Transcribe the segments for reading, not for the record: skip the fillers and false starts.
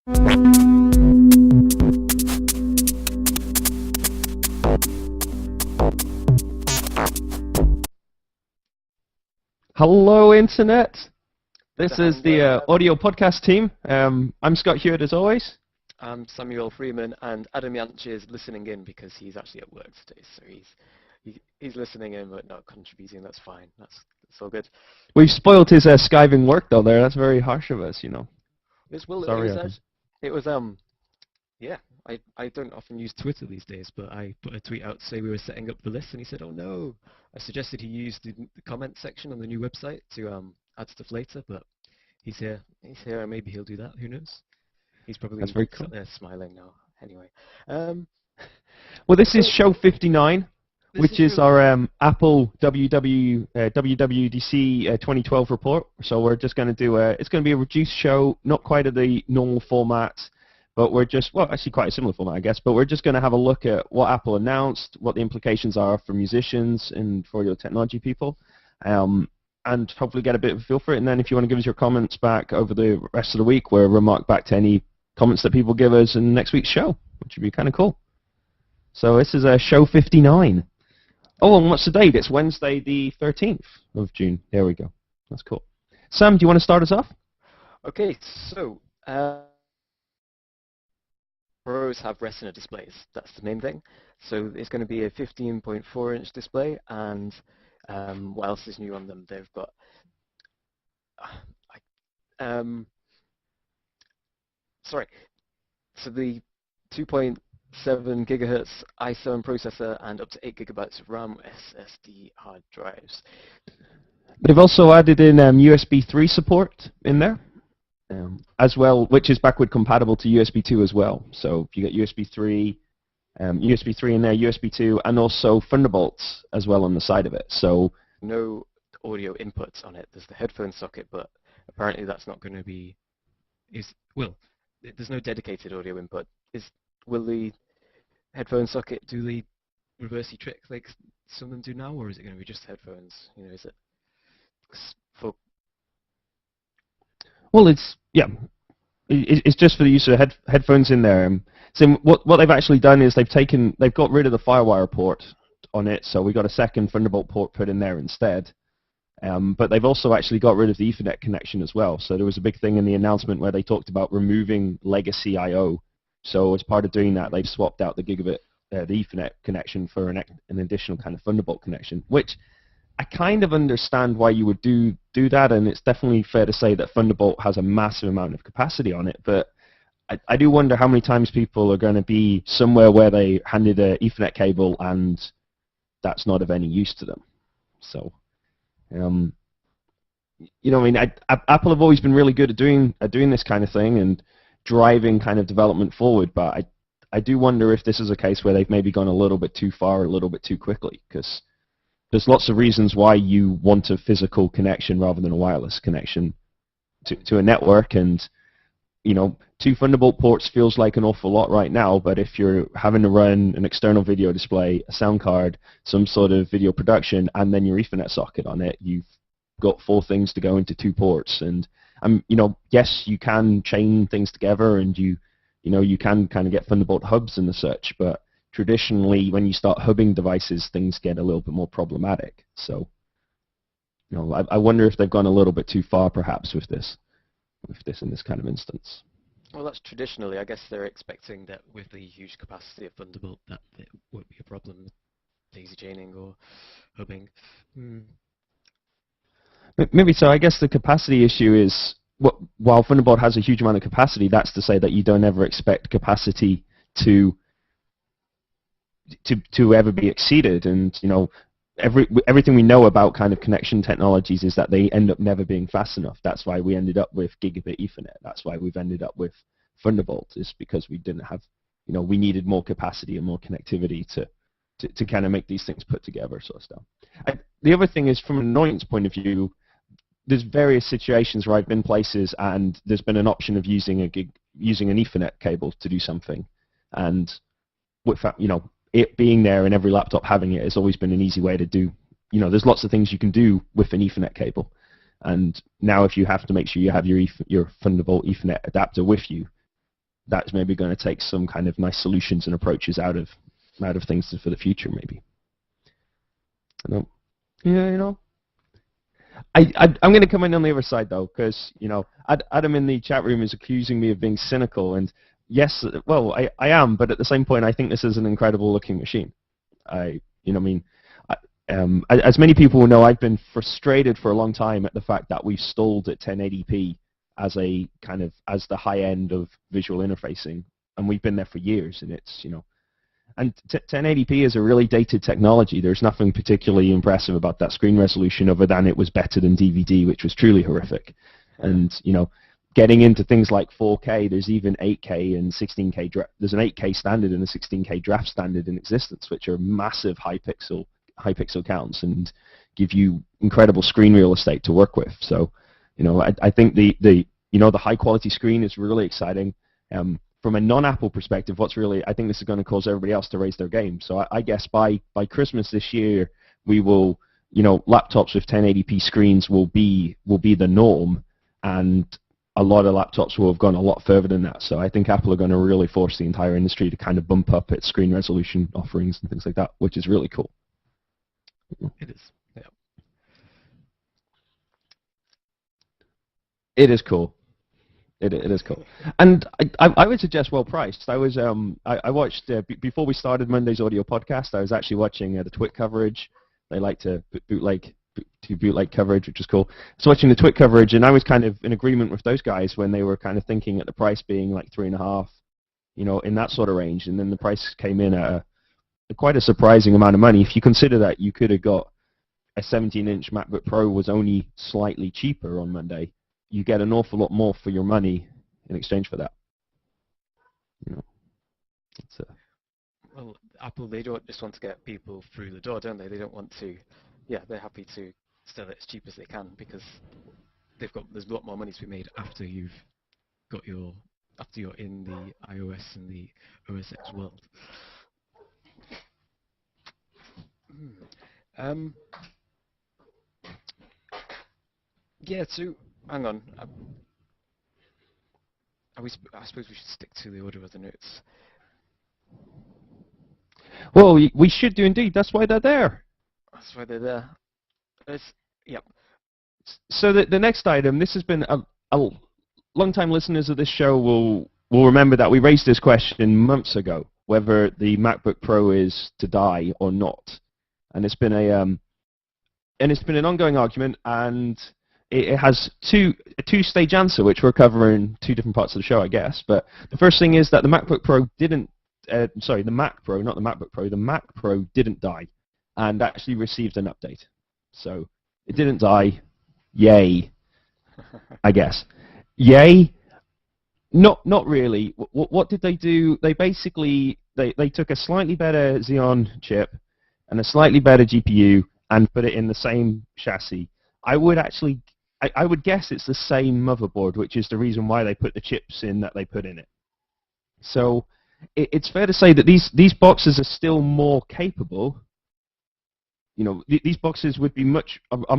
Hello, Internet. This is the audio podcast team. I'm Scott Hewitt, as always. I'm Samuel Freeman, and Adam Yanch is listening in because he's actually at work today, so he's listening in but not contributing. That's fine. That's all good. We've spoiled his skiving work, though. There, that's very harsh of us, you know. Yeah. I don't often use Twitter these days, but I put a tweet out to say we were setting up the list, and he said, "Oh no." I suggested he use the comment section on the new website to add stuff later, but he's here, and maybe he'll do that. Who knows? He's probably That's very cool. Smiling now. Anyway. Well, this is show 59, which is our Apple WWDC 2012 report. So we're just going to do it's going to be a reduced show, not quite at the normal format, but we're actually quite a similar format, I guess, but we're just going to have a look at what Apple announced, what the implications are for musicians and for your technology people, and hopefully get a bit of a feel for it. And then if you want to give us your comments back over the rest of the week, we'll remark back to any comments that people give us in next week's show, which would be kind of cool. So this is show 59. Oh, and what's the date? It's Wednesday the 13th of June. There we go. That's cool. Sam, do you want to start us off? Okay, so Pros have Retina displays. That's the main thing. So it's going to be a 15.4-inch display, and what else is new on them? They've got so the 2.7 gigahertz i7 processor and up to 8 gigabytes of RAM SSD hard drives. They've also added in USB 3 support in there. As well, which is backward compatible to USB 2 as well. So if you get USB 3 in there, USB 2, and also Thunderbolts as well on the side of it. So no audio inputs on it. There's the headphone socket, but apparently that's not going to be. There's no dedicated audio input. Will the headphone socket do the reversey trick like some of them do now, or is it going to be just headphones? You know, is it for? Well, it's just for the use of headphones in there. So what they've actually done is they've got rid of the Firewire port on it, so we got a second Thunderbolt port put in there instead. But they've also actually got rid of the Ethernet connection as well. So there was a big thing in the announcement where they talked about removing legacy I/O. So as part of doing that, they've swapped out the gigabit, the Ethernet connection for an additional kind of Thunderbolt connection, which I kind of understand why you would do that, and it's definitely fair to say that Thunderbolt has a massive amount of capacity on it, but I do wonder how many times people are going to be somewhere where they handed an Ethernet cable and that's not of any use to them. So, you know, I mean, Apple have always been really good at doing this kind of thing and driving kind of development forward, but I do wonder if this is a case where they've maybe gone a little bit too far, a little bit too quickly, because there's lots of reasons why you want a physical connection rather than a wireless connection to a network, and you know, 2 Thunderbolt ports feels like an awful lot right now, but if you're having to run an external video display, a sound card, some sort of video production, and then your Ethernet socket on it, you've got 4 things to go into 2 ports. And you know, yes, you can chain things together, and you can kind of get Thunderbolt hubs and the such, but traditionally, when you start hubbing devices, things get a little bit more problematic. So, you know, I wonder if they've gone a little bit too far, perhaps, with this in this kind of instance. Well, that's traditionally. I guess they're expecting that with the huge capacity of Thunderbolt, that it won't be a problem with daisy chaining or hubbing. Maybe so. I guess the capacity issue is, while Thunderbolt has a huge amount of capacity, that's to say that you don't ever expect capacity to ever be exceeded. And you know, everything we know about kind of connection technologies is that they end up never being fast enough. That's why we ended up with gigabit Ethernet. That's why we've ended up with Thunderbolt, is because we didn't have, you know, we needed more capacity and more connectivity to kind of make these things put together, sort of stuff. The other thing is, from an annoyance point of view, there's various situations where I've been places and there's been an option of using an Ethernet cable to do something, and with that, you know, it being there and every laptop having it has always been an easy way to do. You know, there's lots of things you can do with an Ethernet cable, and now if you have to make sure you have your Thunderbolt Ethernet adapter with you, that's maybe going to take some kind of nice solutions and approaches out of things for the future, maybe. I don't, yeah, I'm going to come in on the other side though, because Adam in the chat room is accusing me of being cynical, and yes, well, I am, but at the same point, I think this is an incredible looking machine. As many people will know, I've been frustrated for a long time at the fact that we've stalled at 1080p as the high end of visual interfacing, and we've been there for years, and it's and 1080p is a really dated technology. There's nothing particularly impressive about that screen resolution other than it was better than DVD, which was truly horrific. And getting into things like 4K, there's even 8K and 16K. There's an 8K standard and a 16K draft standard in existence, which are massive high pixel counts and give you incredible screen real estate to work with. So, I think the high quality screen is really exciting. From a non-Apple perspective, I think this is going to cause everybody else to raise their game. So I guess by Christmas this year, we will, laptops with 1080p screens will be the norm, and a lot of laptops will have gone a lot further than that. So I think Apple are going to really force the entire industry to kind of bump up its screen resolution offerings and things like that, which is really cool. It is. Yeah. It is cool. It is cool, and I would suggest well priced. I watched before we started Monday's audio podcast. I was actually watching the Twit coverage. They like to bootleg coverage, which is cool. So watching the Twit coverage, and I was kind of in agreement with those guys when they were kind of thinking at the price being like 3.5, in that sort of range, and then the price came in at quite a surprising amount of money. If you consider that you could have got a 17-inch MacBook Pro was only slightly cheaper on Monday, you get an awful lot more for your money in exchange for that. Well, Apple, they don't just want to get people through the door, don't they? They don't want to, they're happy to sell it as cheap as they can because there's a lot more money to be made after you're in the iOS and the OS X world. So hang on. I suppose we should stick to the order of the notes. Well, we should do indeed. That's why they're there. That's why they're there. Yep. So the next item, this has been a long-time listeners of this show will remember that we raised this question months ago, whether the MacBook Pro is to die or not, and it's been an ongoing argument, and it has a two-stage answer, which we'll cover in two different parts of the show, I guess. But the first thing is that the MacBook Pro the Mac Pro, not the MacBook Pro, the Mac Pro didn't die, and actually received an update. So it didn't die. Yay, I guess. Yay. Not really. What did they do? They basically they took a slightly better Xeon chip and a slightly better GPU and put it in the same chassis. I would guess it's the same motherboard, which is the reason why they put the chips in that they put in it. So it's fair to say that these boxes are still more capable. These boxes would be are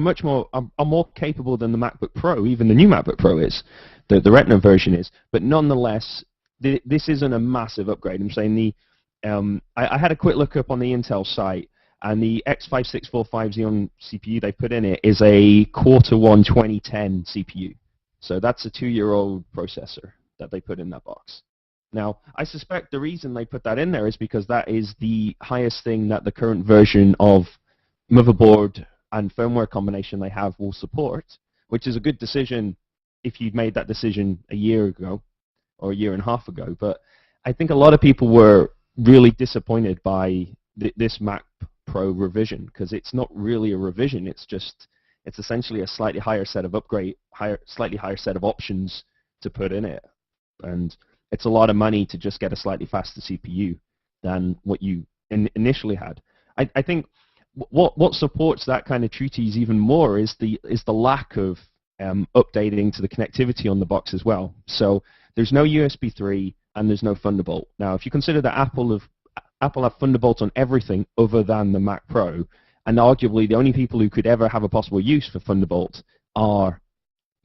more capable than the MacBook Pro, even the new MacBook Pro is, the Retina version is. But nonetheless, this isn't a massive upgrade. I'm saying I had a quick look up on the Intel site, and the X5645 Xeon CPU they put in it is a Q1 2010 CPU. So that's a 2-year-old processor that they put in that box. Now, I suspect the reason they put that in there is because that is the highest thing that the current version of motherboard and firmware combination they have will support, which is a good decision if you'd made that decision a year ago or a year and a half ago. But I think a lot of people were really disappointed by this Mac Pro revision, because it's not really a revision. It's essentially a slightly higher set of slightly higher set of options to put in it, and it's a lot of money to just get a slightly faster CPU than what you initially had. I think what supports that kind of treatise even more is the lack of updating to the connectivity on the box as well. So there's no USB 3 and there's no Thunderbolt. Now, if you consider that Apple have Thunderbolt on everything other than the Mac Pro, and arguably the only people who could ever have a possible use for Thunderbolt are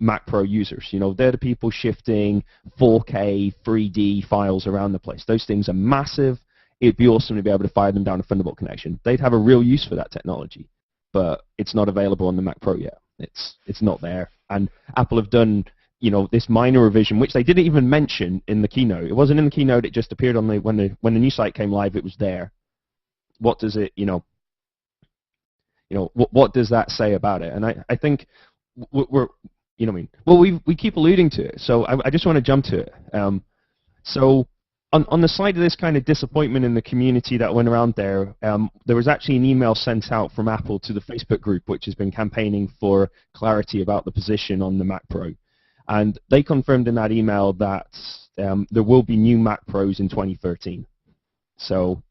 Mac Pro users. You know, they're the people shifting 4K, 3D files around the place. Those things are massive. It'd be awesome to be able to fire them down a Thunderbolt connection. They'd have a real use for that technology, but it's not available on the Mac Pro yet. It's not there. And Apple have done, you know, this minor revision, which they didn't even mention in the keynote. It wasn't in the keynote. It just appeared on when the new site came live. It was there. What does it, what does that say about it? And I think we're, you know what I mean? Well, we keep alluding to it, so I just want to jump to it. So on the side of this kind of disappointment in the community that went around there, there was actually an email sent out from Apple to the Facebook group, which has been campaigning for clarity about the position on the Mac Pro. And they confirmed in that email that there will be new Mac Pros in 2013. So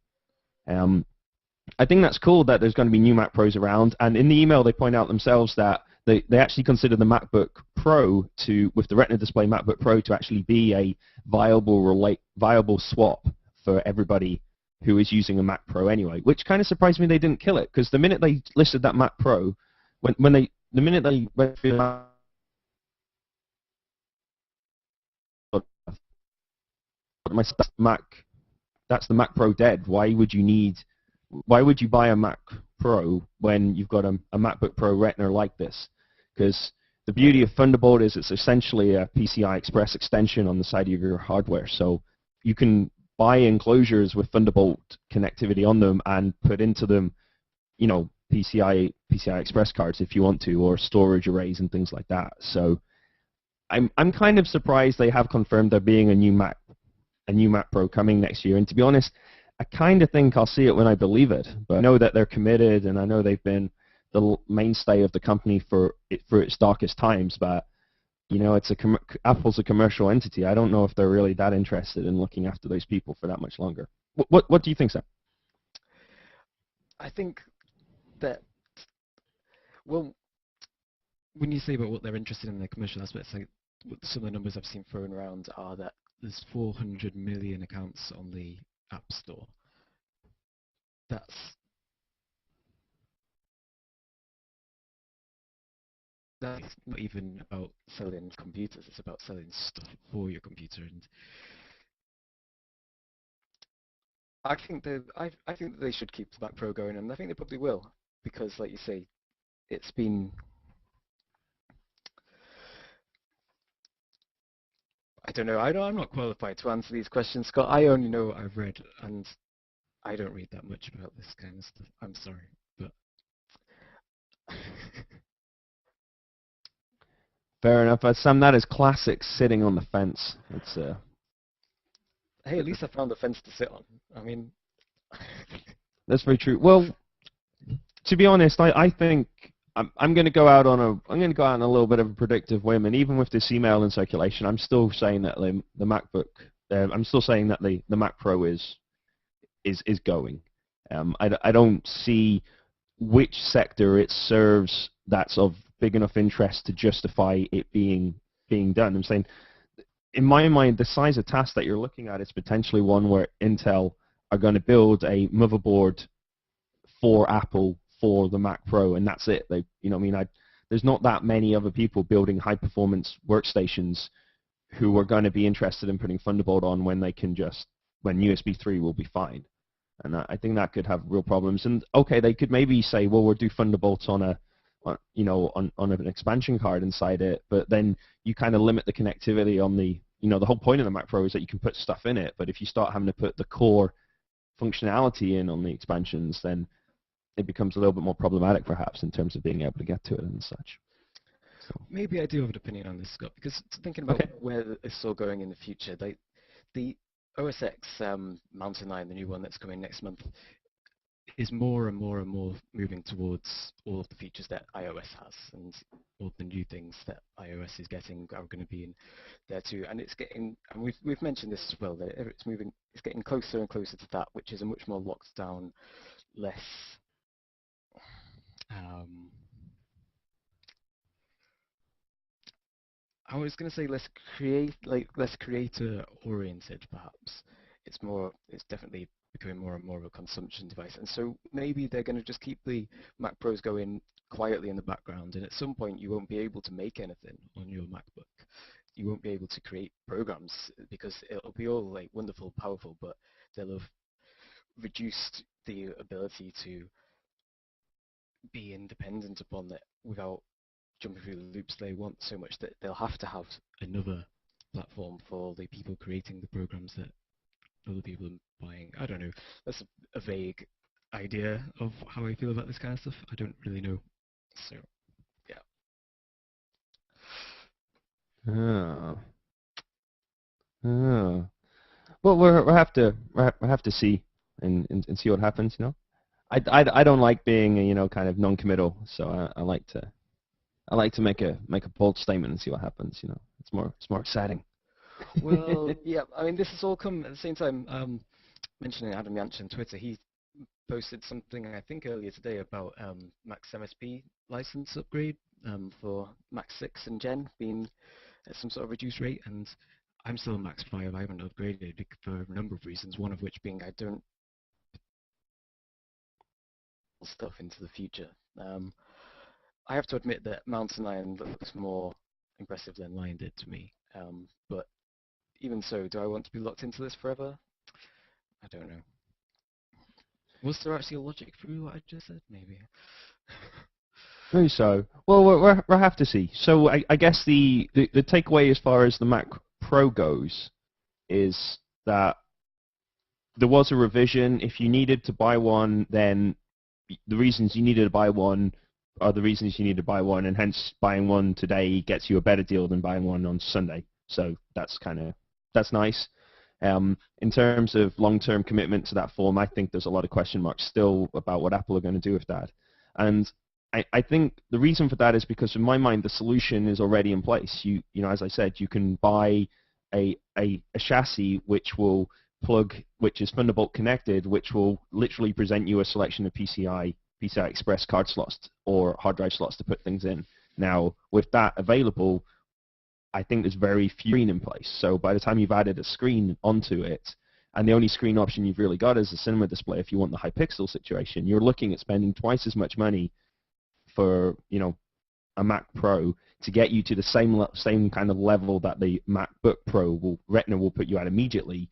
I think that's cool that there's going to be new Mac Pros around. And in the email, they point out themselves that they actually consider the MacBook Pro with the Retina display MacBook Pro to actually be a viable swap for everybody who is using a Mac Pro anyway, which kind of surprised me they didn't kill it, because the minute they listed that Mac Pro, the minute they went through that's the Mac Pro dead. Why would you buy a Mac Pro when you've got a MacBook Pro Retina like this? Because the beauty of Thunderbolt is it's essentially a PCI Express extension on the side of your hardware. So you can buy enclosures with Thunderbolt connectivity on them and put into them, you know, PCI Express cards if you want to, or storage arrays and things like that. So I'm kind of surprised they have confirmed there being a new Mac Pro coming next year. And to be honest, I kind of think I'll see it when I believe it. But I know that they're committed, and I know they've been the mainstay of the company for its darkest times. But you know, Apple's a commercial entity. I don't know if they're really that interested in looking after those people for that much longer. What do you think, Sam? I think that, well, when you say about what they're interested in the commercial aspects, like some of the numbers I've seen thrown around are that there's 400 million accounts on the App Store. That's not even about selling computers, it's about selling stuff for your computer. And I think that they should keep the Mac Pro going, and I think they probably will, because like you say, it's been, I don't know, I'm not qualified to answer these questions, Scott. I only know what I've read, and I don't read that much about this kind of stuff. I'm sorry, but Fair enough. Sam, that is classic sitting on the fence. It's hey, at least I found a fence to sit on. I mean, that's very true. Well, to be honest, I think I'm going to go out on a little bit of a predictive whim, and even with this email in circulation, I'm still saying that the MacBook, I'm still saying that the Mac Pro is going. I don't see which sector it serves that's of big enough interest to justify it being done. I'm saying, in my mind, the size of task that you're looking at is potentially one where Intel are going to build a motherboard for Apple for the Mac Pro, and that's it. There's not that many other people building high-performance workstations who are going to be interested in putting Thunderbolt on when USB 3 will be fine. And I think that could have real problems. And okay, they could maybe say, well, we'll do Thunderbolt on an expansion card inside it, but then you kind of limit the connectivity on the whole point of the Mac Pro is that you can put stuff in it. But if you start having to put the core functionality in on the expansions, then it becomes a little bit more problematic, perhaps, in terms of being able to get to it and such. So. Maybe I do have an opinion on this, Scott, because thinking about where it's all going in the future, the OS X Mountain Lion, the new one that's coming next month, is more and more and more moving towards all of the features that iOS has, and all the new things that iOS is getting are going to be in there too. And it's getting, and we've mentioned this as well, that it's getting closer and closer to that, which is a much more locked down, less I was going to say less creator oriented, perhaps, it's definitely becoming more and more of a consumption device. And so maybe they're going to just keep the Mac Pros going quietly in the background, and at some point you won't be able to make anything on your MacBook. You won't be able to create programs because it'll be all like wonderful, powerful, but they'll have reduced the ability to be independent upon it without jumping through the loops they want so much that they'll have to have another platform for the people creating the programs that other people are buying. I don't know. That's a vague idea of how I feel about this kind of stuff. I don't really know. So, yeah. Oh. Oh. Well, we'll have to see and see what happens. You know, I don't like being kind of non-committal, so I like to make a bold statement and see what happens. You know, it's more exciting. Well, yeah. I mean, this has all come at the same time. Mentioning Adam Yantch on Twitter, he posted something I think earlier today about Mac's MSP license upgrade for Mac 6 and Gen being at some sort of reduced rate, and I'm still on Max 5. I haven't upgraded for a number of reasons, one of which being I don't stuff into the future. I have to admit that Mountain Lion looks more impressive than Lion did to me, but even so, do I want to be locked into this forever? I don't know. Was there actually a logic through what I just said? Maybe. Maybe so. Well, we'll have to see. So I guess the takeaway as far as the Mac Pro goes is that there was a revision. If you needed to buy one, then the reasons you needed to buy one are the reasons you need to buy one, and hence buying one today gets you a better deal than buying one on Sunday. So that's nice. In terms of long-term commitment to that form, I think there's a lot of question marks still about what Apple are going to do with that. And I think the reason for that is because in my mind the solution is already in place. You know, as I said, you can buy a chassis which is Thunderbolt connected, which will literally present you a selection of PCI Express card slots or hard drive slots to put things in. Now, with that available, I think there's very few screen in place. So by the time you've added a screen onto it, and the only screen option you've really got is a cinema display if you want the high pixel situation, you're looking at spending twice as much money for a Mac Pro to get you to the same kind of level that the MacBook Pro Retina will put you at immediately,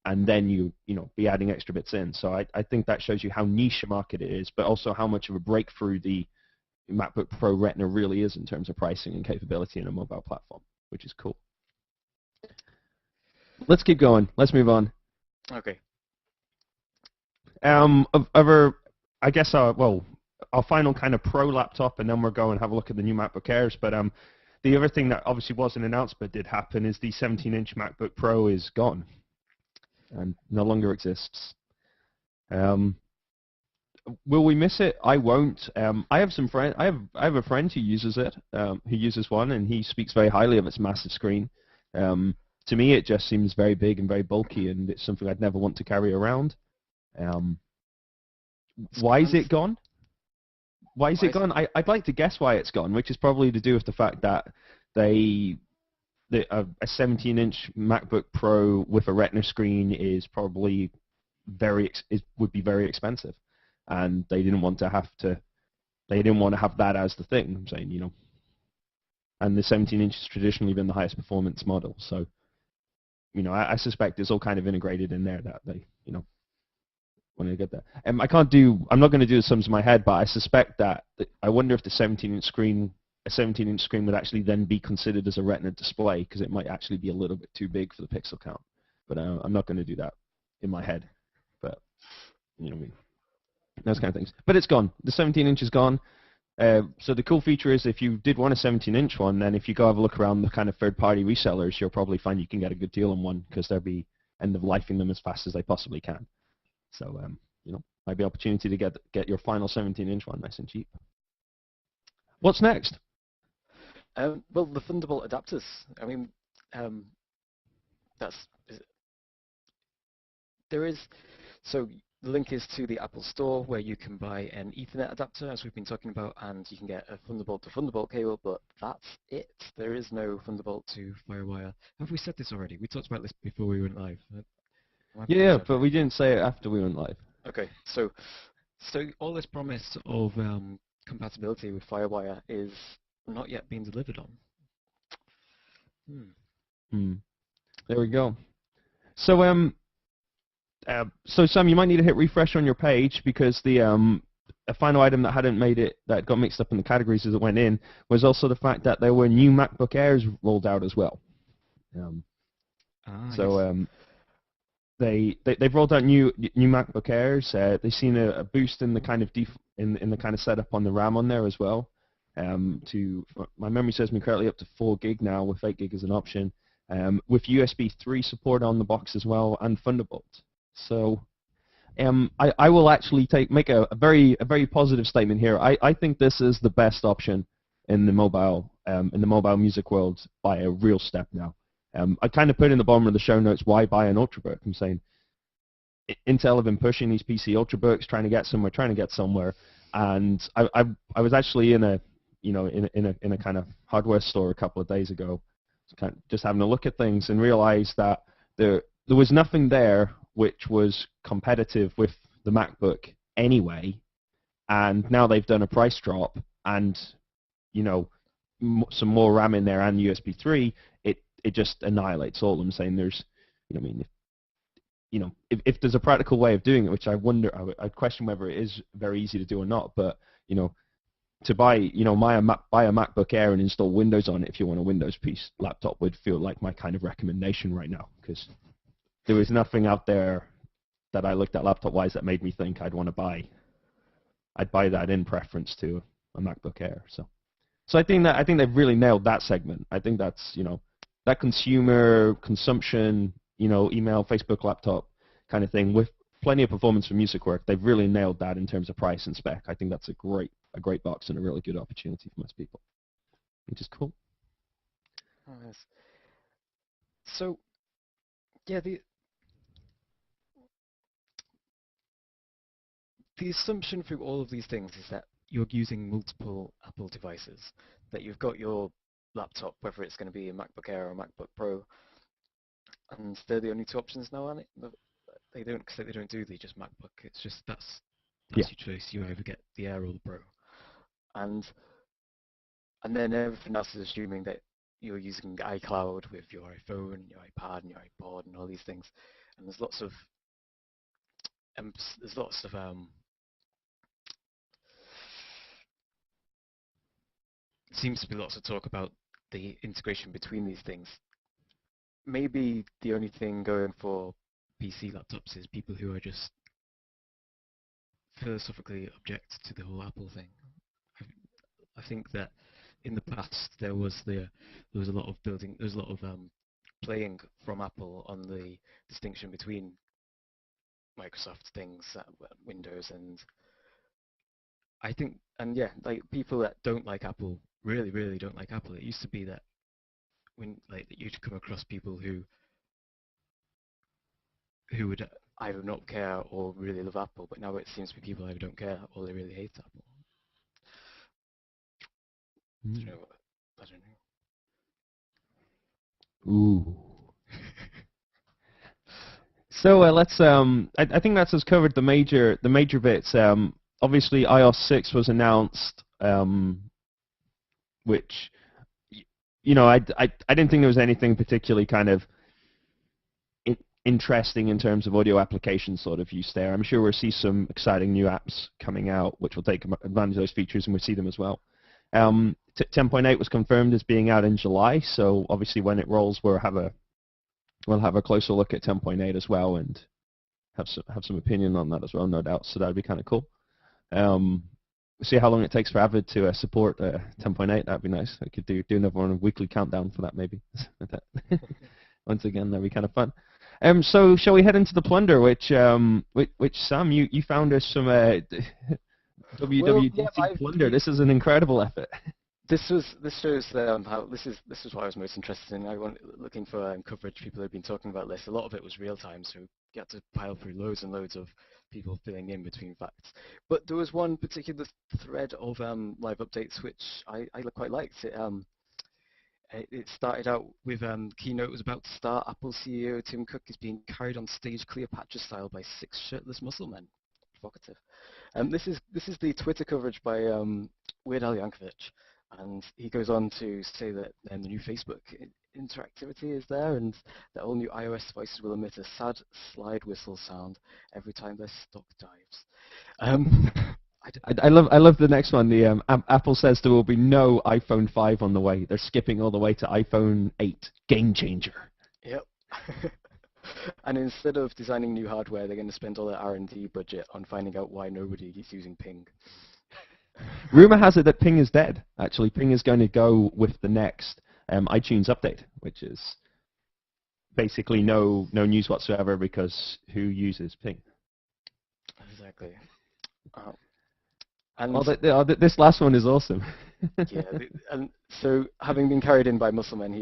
and then you be adding extra bits in. So I think that shows you how niche a market it is, but also how much of a breakthrough the MacBook Pro Retina really is in terms of pricing and capability in a mobile platform, which is cool. Let's keep going. Let's move on. Okay. I guess our final kind of pro laptop, and then we'll go and have a look at the new MacBook Airs. But the other thing that obviously wasn't announced but did happen is the 17-inch MacBook Pro is gone and no longer exists. Will we miss it? I won't. I have some friend. I have a friend who uses it. Who uses one, and he speaks very highly of its massive screen. To me, it just seems very big and very bulky, and it's something I'd never want to carry around. Why is it gone? Why is it gone? I'd like to guess why it's gone, which is probably to do with the fact that a 17-inch MacBook Pro with a Retina screen is probably would be very expensive, and they didn't want to have that as the thing. I'm saying, and the 17-inch has traditionally been the highest performance model, so I suspect it's all kind of integrated in there that they when I get that. I'm not going to do the sums in my head, but I suspect that I wonder if the 17-inch screen would actually then be considered as a Retina display, because it might actually be a little bit too big for the pixel count. But I'm not going to do that in my head. But those kind of things. But it's gone. The 17-inch is gone. So the cool feature is if you did want a 17-inch one, then if you go have a look around the kind of third-party resellers, you'll probably find you can get a good deal on one, because they'll be end-of-lifing them as fast as they possibly can. So might be an opportunity to get your final 17-inch one nice and cheap. What's next? Well, the Thunderbolt adapters. I mean, so the link is to the Apple Store, where you can buy an Ethernet adapter, as we've been talking about, and you can get a Thunderbolt to Thunderbolt cable, but that's it. There is no Thunderbolt to Firewire. Have we said this already? We talked about this before we went live. Am I Yeah, pronouncing that but we correctly? didn't say it after we went live. Okay, so all this promise of compatibility with Firewire is not yet being delivered on. Hmm. Hmm. There we go. So so Sam, you might need to hit refresh on your page because the a final item that hadn't made it, that got mixed up in the categories as it went in, was also the fact that there were new MacBook Airs rolled out as well. Um, Ah, so yes. they've rolled out new MacBook Airs. They've seen a boost in the kind of in the kind of setup on the RAM on there as well. To my memory serves me correctly, up to 4 gig now with 8 gig as an option. With USB 3 support on the box as well and Thunderbolt. So I will actually make a very positive statement here. I think this is the best option in the mobile music world by a real step now. I kind of put in the bottom of the show notes why buy an Ultrabook. I'm saying Intel have been pushing these PC Ultrabooks, trying to get somewhere, and I was actually in a in a kind of hardware store a couple of days ago, just having a look at things and realized that there was nothing there which was competitive with the MacBook anyway, and now they've done a price drop and you know some more RAM in there and USB 3, it just annihilates all. I'm saying there's, I mean, if there's a practical way of doing it, which I wonder, I'd question whether it is very easy to do or not, but to buy, buy a MacBook Air and install Windows on it if you want a Windows piece laptop would feel like my kind of recommendation right now, because there was nothing out there that I looked at laptop-wise that made me think I'd buy that in preference to a MacBook Air. So I think they've really nailed that segment. I think that's that consumer consumption, email, Facebook, laptop kind of thing with plenty of performance for music work. They've really nailed that in terms of price and spec. I think that's a great box and a really good opportunity for most people, which is cool. Oh, yes. So, yeah, the assumption through all of these things is that you're using multiple Apple devices, that you've got your laptop, whether it's going to be a MacBook Air or a MacBook Pro, and they're the only two options now, aren't it? They don't say they don't do the just MacBook. It's just Yeah. that's your choice. You either get the Air or the Pro, and and then everything else is assuming that you're using iCloud with your iPhone, your iPad, and your iPod, and all these things. And there's lots of seems to be lots of talk about the integration between these things. Maybe the only thing going for PC laptops is people who are just philosophically object to the whole Apple thing. I, I think that in the past there was a lot of playing from Apple on the distinction between Microsoft things, Windows, and I think, and yeah, like people that don't like Apple really don't like Apple. It used to be that that you'd come across people who would either not care or really love Apple, but now it seems to be people either don't care or they really hate Apple. I don't Mm. know. I don't Ooh. So let's. I think that's us covered the major bits. Obviously, iOS 6 was announced, which I didn't think there was anything particularly kind of interesting in terms of audio application sort of use there. I'm sure we'll see some exciting new apps coming out which will take advantage of those features, and we'll see them as well. 10.8 was confirmed as being out in July, so obviously when it rolls, we'll have a closer look at 10.8 as well and have some opinion on that as well, no doubt. So that'd be kind of cool. See how long it takes for Avid to support 10.8. That'd be nice. I could do another one, a weekly countdown for that maybe. Once again, that'd be kind of fun. So shall we head into the plunder, which Sam, you found us some Well, yeah, WWDC plunder. This is an incredible effort. this shows how this is what I was most interested in. Looking for coverage. People have been talking about this. A lot of it was real time, so you had to pile through loads and loads of people filling in between facts. But there was one particular thread of live updates which I quite liked. It started out with keynote was about to start. Apple CEO Tim Cook is being carried on stage Cleopatra style by 6 shirtless muscle men. Provocative. This is the Twitter coverage by Weird Al Yankovic, and he goes on to say that the new Facebook interactivity is there, and that all new iOS devices will emit a sad slide whistle sound every time their stock dives. I love the next one. The Apple says there will be no iPhone 5 on the way. They're skipping all the way to iPhone 8. Game changer. Yep. And instead of designing new hardware, they're going to spend all their R&D budget on finding out why nobody is using Ping. Rumor has it that Ping is dead. Actually, Ping is going to go with the next iTunes update, which is basically no news whatsoever because who uses Ping? Exactly. This last one is awesome. Yeah, and so having been carried in by muscle men,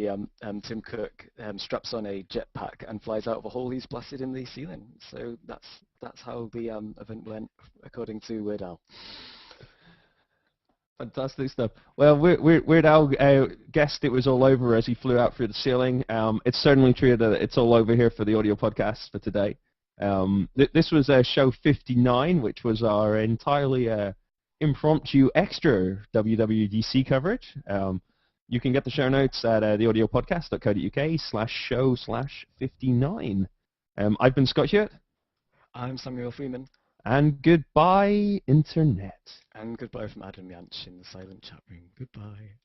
Tim Cook straps on a jetpack and flies out of a hole he's blasted in the ceiling. So that's how the event went, according to Weird Al. Fantastic stuff. Well, Weird Al guessed it was all over as he flew out through the ceiling. It's certainly true that it's all over here for the audio podcast for today. This was show 59, which was our entirely impromptu extra WWDC coverage. You can get the show notes at theaudiopodcast.co.uk/show/59. I've been Scott Hewitt. I'm Samuel Freeman. And goodbye, Internet. And goodbye from Adam Yanch in the silent chat room. Goodbye.